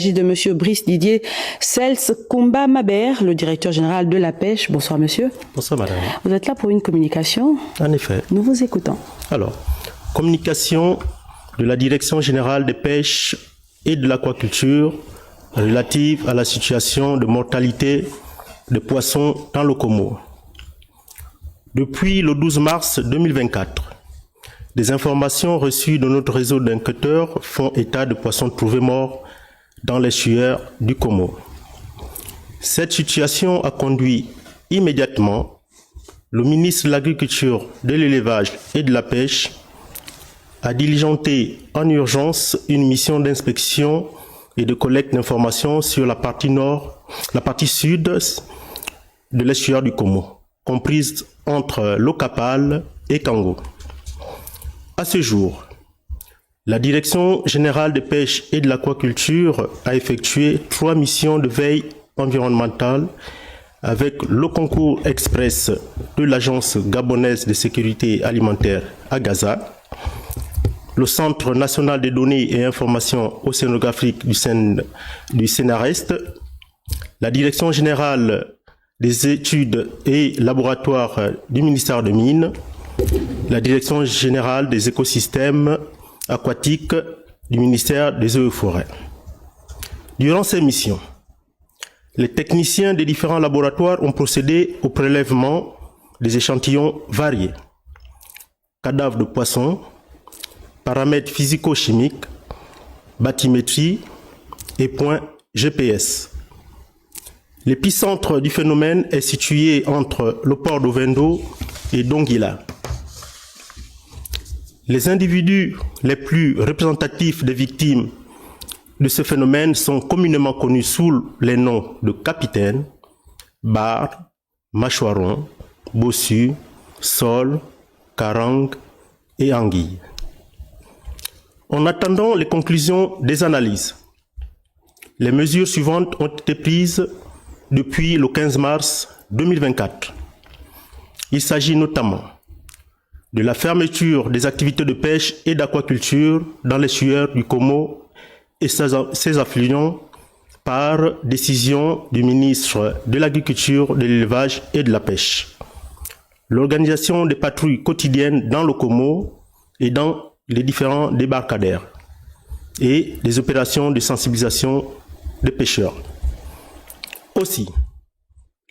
Il s'agit de M. Brice Didier Sels Kumba Maber, le directeur général de la pêche. Bonsoir monsieur. Bonsoir madame. Vous êtes là pour une communication. En effet. Nous vous écoutons. Alors, communication de la Direction générale des pêches et de l'aquaculture relative à la situation de mortalité de poissons dans le Comores. Depuis le 12 mars 2024, des informations reçues de notre réseau d'enquêteurs font état de poissons trouvés morts dans les chueurs du Comores. Cette situation a conduit immédiatement le ministre de l'Agriculture, de l'Élevage et de la Pêche à diligenter en urgence une mission d'inspection et de collecte d'informations sur la partie sud de l'estuaire du Comores, comprise entre Locapal et Kango. À ce jour, la Direction générale des pêches et de l'aquaculture a effectué 3 missions de veille environnementale avec le concours express de l'Agence gabonaise de sécurité alimentaire à Gaza, le Centre national des données et informations océanographiques du Sénarest, la Direction générale des études et laboratoires du ministère des Mines, la Direction générale des écosystèmes aquatiques du ministère des Eaux et Forêts. Durant ces missions, les techniciens des différents laboratoires ont procédé au prélèvement des échantillons variés, cadavres de poissons, paramètres physico-chimiques, bathymétrie et points GPS. L'épicentre du phénomène est situé entre le port d'Ovendo et Donguila. Les individus les plus représentatifs des victimes de ce phénomène sont communément connus sous les noms de capitaine, bar, mâchoiron, bossu, sol, carang et anguille. En attendant les conclusions des analyses, les mesures suivantes ont été prises depuis le 15 mars 2024. Il s'agit notamment de la fermeture des activités de pêche et d'aquaculture dans les chueurs du Comores et ses affluents par décision du ministre de l'Agriculture, de l'Élevage et de la Pêche. L'organisation des patrouilles quotidiennes dans le Comores et dans les différents débarcadères et des opérations de sensibilisation des pêcheurs. Aussi,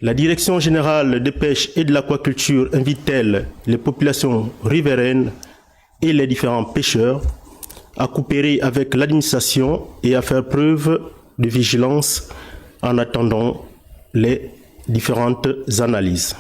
la Direction générale des pêches et de l'aquaculture invite-t-elle les populations riveraines et les différents pêcheurs à coopérer avec l'administration et à faire preuve de vigilance en attendant les différentes analyses.